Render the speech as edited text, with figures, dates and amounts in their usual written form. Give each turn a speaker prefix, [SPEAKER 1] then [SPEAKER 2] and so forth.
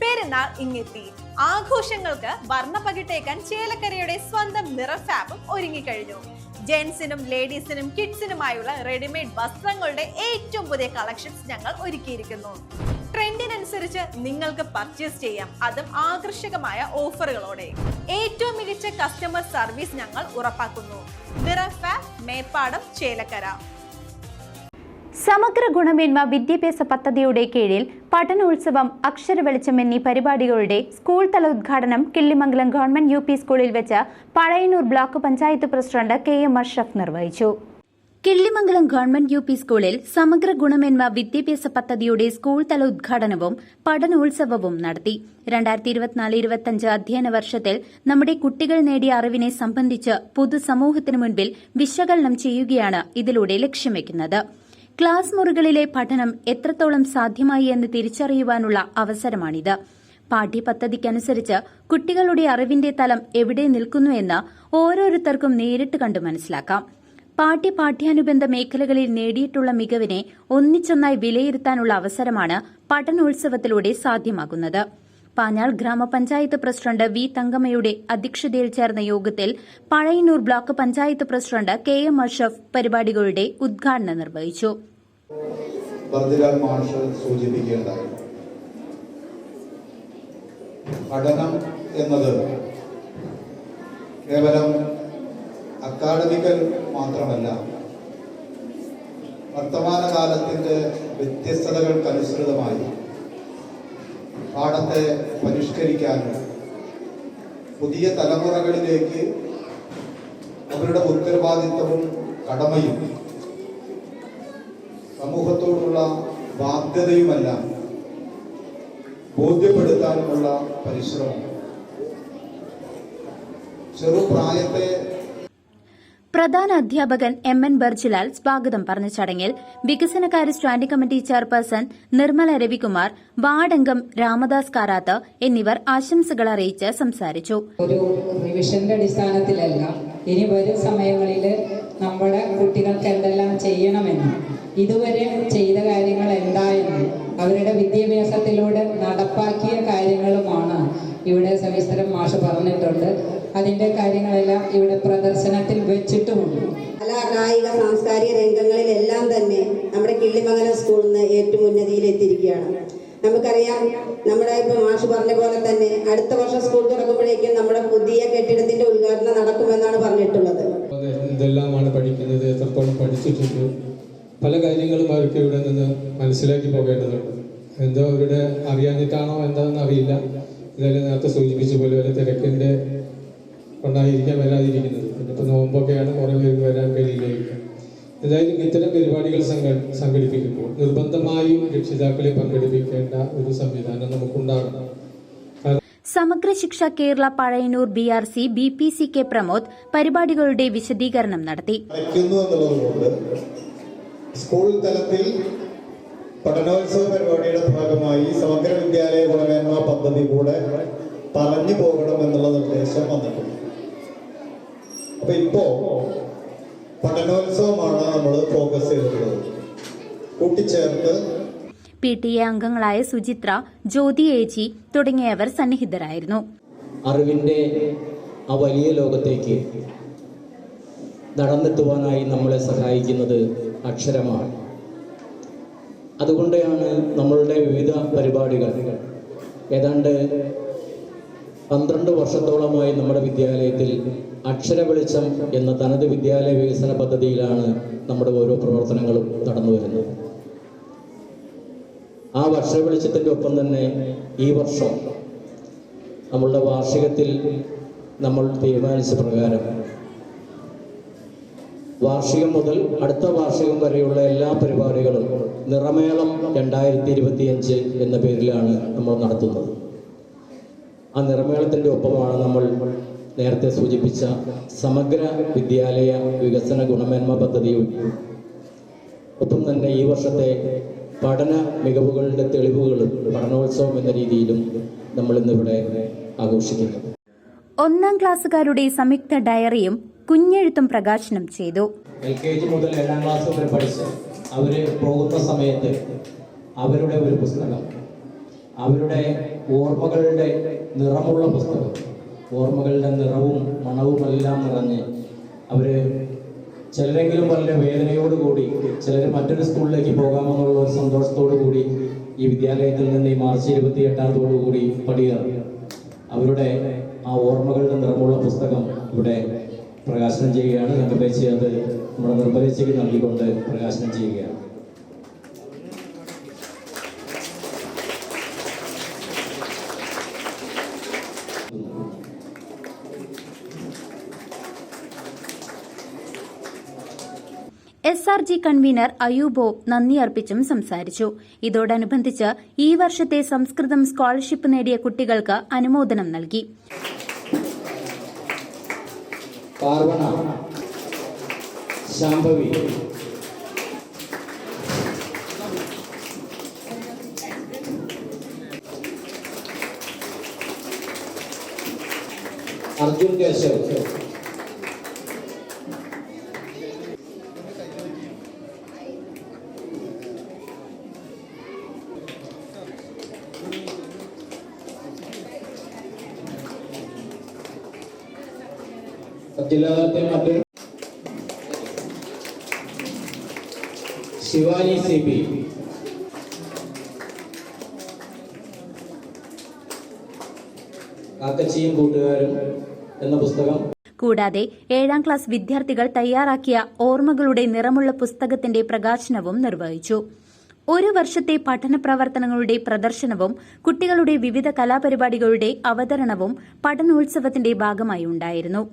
[SPEAKER 1] പെരുന്നാൾ ഇങ്ങെത്തി. ആഘോഷങ്ങൾക്ക് വർണ്ണപ്പകിട്ടേക്കാൻ ചേലക്കരയുടെ സ്വന്തം നിറഫാബും ഒരുങ്ങിക്കഴിഞ്ഞു. ജെന്റ്സിനും ലേഡീസിനും കിഡ്സിനുമായുള്ള റെഡിമെയ്ഡ് വസ്ത്രങ്ങളുടെ ഏറ്റവും പുതിയ കളക്ഷൻസ് ഞങ്ങൾ ഒരുക്കിയിരിക്കുന്നു. ട്രെൻഡിനനുസരിച്ച് നിങ്ങൾക്ക് പർച്ചേസ് ചെയ്യാം, അതും ആകർഷകമായ ഓഫറുകളോടെ. ഏറ്റവും മികച്ച കസ്റ്റമർ സർവീസ് ഞങ്ങൾ ഉറപ്പാക്കുന്നു. നിറഫാബ്, മേപ്പാടം, ചേലക്കര.
[SPEAKER 2] സമഗ്ര ഗുണമേന്മ വിദ്യാഭ്യാസ പദ്ധതിയുടെ കീഴിൽ പഠനോത്സവം, അക്ഷരവെളിച്ചം എന്നീ പരിപാടികളുടെ സ്കൂൾ തല ഉദ്ഘാടനം കിള്ളിമംഗലം ഗവൺമെന്റ് UP സ്കൂളിൽ വെച്ച് Pazhayannur block panchayat president KM Ashraf നിർവഹിച്ചു. കിള്ളിമംഗലം ഗവൺമെന്റ് UP സ്കൂളിൽ സമഗ്ര ഗുണമേന്മ വിദ്യാഭ്യാസ പദ്ധതിയുടെ സ്കൂൾ തല ഉദ്ഘാടനവും പഠനോത്സവവും നടത്തി. 2024-25 അധ്യയന വർഷത്തിൽ നമ്മുടെ കുട്ടികൾ നേടിയ അറിവിനെ സംബന്ധിച്ച് പൊതുസമൂഹത്തിനു മുൻപിൽ വിശകലനം ചെയ്യുകയാണ് ഇതിലൂടെ ലക്ഷ്യം വയ്ക്കുന്നത്. ക്ലാസ് മുറികളിലെ പഠനം എത്രത്തോളം സാധ്യമായി എന്ന് തിരിച്ചറിയുവാനുള്ള അവസരമാണിത്. പാഠ്യപദ്ധതിക്കനുസരിച്ച് കുട്ടികളുടെ അറിവിന്റെ തലം എവിടെ നിൽക്കുന്നുവെന്ന് ഓരോരുത്തർക്കും നേരിട്ട് കണ്ടു മനസ്സിലാക്കാം. പാഠ്യാനുബന്ധ മേഖലകളിൽ നേടിയിട്ടുള്ള മികവിനെ ഒന്നിച്ചൊന്നായി വിലയിരുത്താനുള്ള അവസരമാണ് പഠനോത്സവത്തിലൂടെ സാധ്യമാകുന്നത്. പാഞ്ഞാൾ ഗ്രാമപഞ്ചായത്ത് പ്രസിഡന്റ് V. തങ്കമ്മയുടെ അധ്യക്ഷതയിൽ ചേർന്ന യോഗത്തിൽ Pazhayannur block panchayat president KM Ashraf പരിപാടികളുടെ ഉദ്ഘാടനം നിർവഹിച്ചു.
[SPEAKER 3] പഠനം എന്നത് കേവലം അക്കാഡമിക്കൽ മാത്രമല്ല, വർത്തമാനകാലത്തിന്റെ വ്യത്യസ്തതകൾക്കനുസൃതമായി പാഠത്തെ പരിഷ്കരിക്കാനും പുതിയ തലമുറകളിലേക്ക് അവരുടെ ഉത്തരവാദിത്തവും കടമയും സമൂഹത്തോടുള്ള ബാധ്യതയുമെല്ലാം ബോധ്യപ്പെടുത്താനുമുള്ള പരിശ്രമം. ചെറുപ്രായത്തെ
[SPEAKER 2] പ്രധാന അധ്യാപകൻ MN ബർജിലാൽ സ്വാഗതം പറഞ്ഞ ചടങ്ങിൽ വികസനകാര്യ standing committee chairperson Nirmala Ravikumar, വാർഡംഗം രാമദാസ് കാരാത്ത് എന്നിവർ ആശംസകൾ അറിയിച്ച് സംസാരിച്ചു.
[SPEAKER 4] ഒരു റിവിഷന്റെ അടിസ്ഥാനത്തിലല്ല, ഇനി വരും സമയങ്ങളിൽ നമ്മുടെ കുട്ടികൾക്ക് എന്തെല്ലാം ചെയ്യണമെന്നും ഇതുവരെ ചെയ്ത കാര്യങ്ങൾ എന്തായെന്നും അവരുടെ വിദ്യാഭ്യാസത്തിലൂടെ നടപ്പാക്കിയ കാര്യങ്ങളുമാണ് ഇവിടെ സവിസ്തരം മാഷ് പറഞ്ഞിട്ടുണ്ട്. അതിന്റെ കാര്യങ്ങളെല്ലാം ഇവിടെ പ്രദർശനത്തിൽ വെച്ചിട്ടുമുണ്ട്.
[SPEAKER 5] കലാ, കായിക, സാംസ്കാരിക രംഗങ്ങളിലെല്ലാം തന്നെ നമ്മുടെ കിള്ളിമംഗലം സ്കൂളിൽ നിന്ന് ഏറ്റവും ഉന്നതിയിലെത്തിയിരിക്കുകയാണ്. നമുക്കറിയാം, നമ്മുടെ ഇപ്പൊ മാഷ് പറഞ്ഞ പോലെ തന്നെ അടുത്ത വർഷം സ്കൂൾ തുറക്കുമ്പോഴേക്കും നമ്മുടെ പുതിയ കെട്ടിടത്തിന്റെ ഉദ്ഘാടനം നടക്കുമെന്നാണ് പറഞ്ഞിട്ടുള്ളത്.
[SPEAKER 6] ഇതെല്ലാമാണ് പഠിക്കുന്നത്, എത്രത്തോളം പഠിച്ചിട്ടുണ്ട്, പല കാര്യങ്ങളും അവർക്ക് ഇവിടെ നിന്ന് മനസ്സിലാക്കി പോകേണ്ടതുണ്ട്. എന്തോ അവരുടെ അറിയാഞ്ഞിട്ടാണോ എന്താണെന്ന് അറിയില്ല. ഇതെല്ലാം നേരത്തെ സൂചിപ്പിച്ച പോലെ വരെ തിരക്കിന്റെ കൊണ്ടായിരിക്കാം വരാതിരിക്കുന്നത്. ഇന്നിപ്പോൾ നോമ്പൊക്കെയാണ്, കുറേ പേർക്ക് വരാൻ കഴിയില്ലായിരിക്കും. എന്തായാലും ഇത്തരം പരിപാടികൾ സംഘടിപ്പിക്കുമ്പോൾ നിർബന്ധമായും രക്ഷിതാക്കളെ പങ്കെടുപ്പിക്കേണ്ട ഒരു സംവിധാനം നമുക്കുണ്ടാകണം.
[SPEAKER 2] സമഗ്ര ശിക്ഷ കേരള പഴയന്നൂർ BRC BPCK പ്രമോദ് പരിപാടികളുടെ വിശദീകരണം നടത്തി.
[SPEAKER 3] സ്കൂൾ തലത്തിൽ പഠനോത്സവ പരിപാടിയുടെ ഭാഗമായി സമഗ്ര വിദ്യാലയ ഗുണമേന്മ പദ്ധതി കൂടെ പറഞ്ഞു പോകണം എന്നുള്ള നിർദ്ദേശം വന്നിട്ടുണ്ട്. അപ്പൊ ഇപ്പോ പഠനോത്സവമാണ് നമ്മൾ ഫോക്കസ് ചെയ്തിട്ടുള്ളത്. കൂട്ടിച്ചേർത്ത്
[SPEAKER 2] PTA അംഗങ്ങളായ സുചിത്ര, ജ്യോതി ഏച്ചി തുടങ്ങിയവർ സന്നിഹിതരായിരുന്നു.
[SPEAKER 7] അറിവിന്റെ ആ വലിയ ലോകത്തേക്ക് നടന്നെത്തുവാനായി നമ്മളെ സഹായിക്കുന്നത് അക്ഷരമാണ്. അതുകൊണ്ടാണ് നമ്മളുടെ വിവിധ പരിപാടികൾ ഏതാണ്ട് 12 വർഷത്തോളമായി നമ്മുടെ വിദ്യാലയത്തിൽ അക്ഷരവെളിച്ചം എന്ന തനത് വിദ്യാലയ വികസന പദ്ധതിയിലാണ് നമ്മുടെ ഓരോ പ്രവർത്തനങ്ങളും നടന്നു വരുന്നത്. ആ അക്ഷരവെളിച്ചത്തിൻ്റെ ഒപ്പം തന്നെ ഈ വർഷം നമ്മളുടെ വാർഷികത്തിൽ നമ്മൾ തീരുമാനിച്ച പ്രകാരം വാർഷികം മുതൽ അടുത്ത വാർഷികം വരെയുള്ള എല്ലാ പരിപാടികളും നിറമേളം 2025 എന്ന പേരിലാണ് നമ്മൾ നടത്തുന്നത്. ആ നിറമേളത്തിൻ്റെ ഒപ്പമാണ് നമ്മൾ നേരത്തെ സൂചിപ്പിച്ച സമഗ്ര വിദ്യാലയ വികസന ഗുണമേന്മ പദ്ധതിയും ഒപ്പം തന്നെ ഈ വർഷത്തെ പഠന മികവുകളുടെ തെളിവുകളും പഠനോത്സവം എന്ന രീതിയിലും നമ്മൾ ഇന്നിവിടെ ആഘോഷിക്കുന്നു.
[SPEAKER 2] 1ാം ക്ലാസ്സുകാരുടെ സംയുക്ത ഡയറിയും കുഞ്ഞെഴുത്തും പ്രകാശനം ചെയ്തു.
[SPEAKER 7] LKG മുതൽ 7ാം ക്ലാസ് വരെ പഠിച്ച് അവർ പോകുന്ന സമയത്ത് അവരുടെ ഒരു പുസ്തകം അവരുടെ ഓർമ്മകളുടെ നിറമുള്ള പുസ്തകം, ഓർമ്മകളുടെ നിറവും മണവുമെല്ലാം നിറഞ്ഞ് അവർ ചിലരെങ്കിലും വളരെ വേദനയോടുകൂടി, ചിലർ മറ്റൊരു സ്കൂളിലേക്ക് പോകാമെന്നുള്ള ഒരു സന്തോഷത്തോടു കൂടി ഈ വിദ്യാലയത്തിൽ നിന്ന് ഈ മാർച്ച് 28 കൂടി പടിയിറങ്ങി. അവരുടെ ആ ഓർമ്മകളുടെ നിറമുള്ള പുസ്തകം ഇവിടെ പ്രകാശനം ചെയ്യുകയാണ്. രംഗപേച്ചി അത് നമ്മുടെ നിർമ്മലേച്ചിക്ക് നൽകിക്കൊണ്ട് പ്രകാശനം ചെയ്യുകയാണ്.
[SPEAKER 2] SRG കൺവീനർ അയൂബോ നന്ദി അർപ്പിച്ചും സംസാരിച്ചു. ഇതോടനുബന്ധിച്ച് ഈ വർഷത്തെ സംസ്കൃതം സ്കോളർഷിപ്പ് നേടിയ കുട്ടികൾക്ക് അനുമോദനം നൽകി.
[SPEAKER 7] പാർവണ, ശാംഭവി, അർജുൻ കേശവ്, ജില്ലാതലത്തിൽ മറ്റൊരു ശിവാനി CP, കാക്കച്ചിയും കൂട്ടുകാരും എന്ന പുസ്തകം.
[SPEAKER 2] കൂടാതെ 7ാം ക്ലാസ് വിദ്യാർത്ഥികൾ തയ്യാറാക്കിയ ഓർമ്മകളുടെ നിറമുള്ള പുസ്തകത്തിന്റെ പ്രകാശനവും നിർവഹിച്ചു. ഒരു വർഷത്തെ പഠന പ്രവർത്തനങ്ങളുടെ പ്രദർശനവും കുട്ടികളുടെ വിവിധ കലാപരിപാടികളുടെ അവതരണവും പഠനോത്സവത്തിന്റെ ഭാഗമായി ഉണ്ടായിരുന്നു.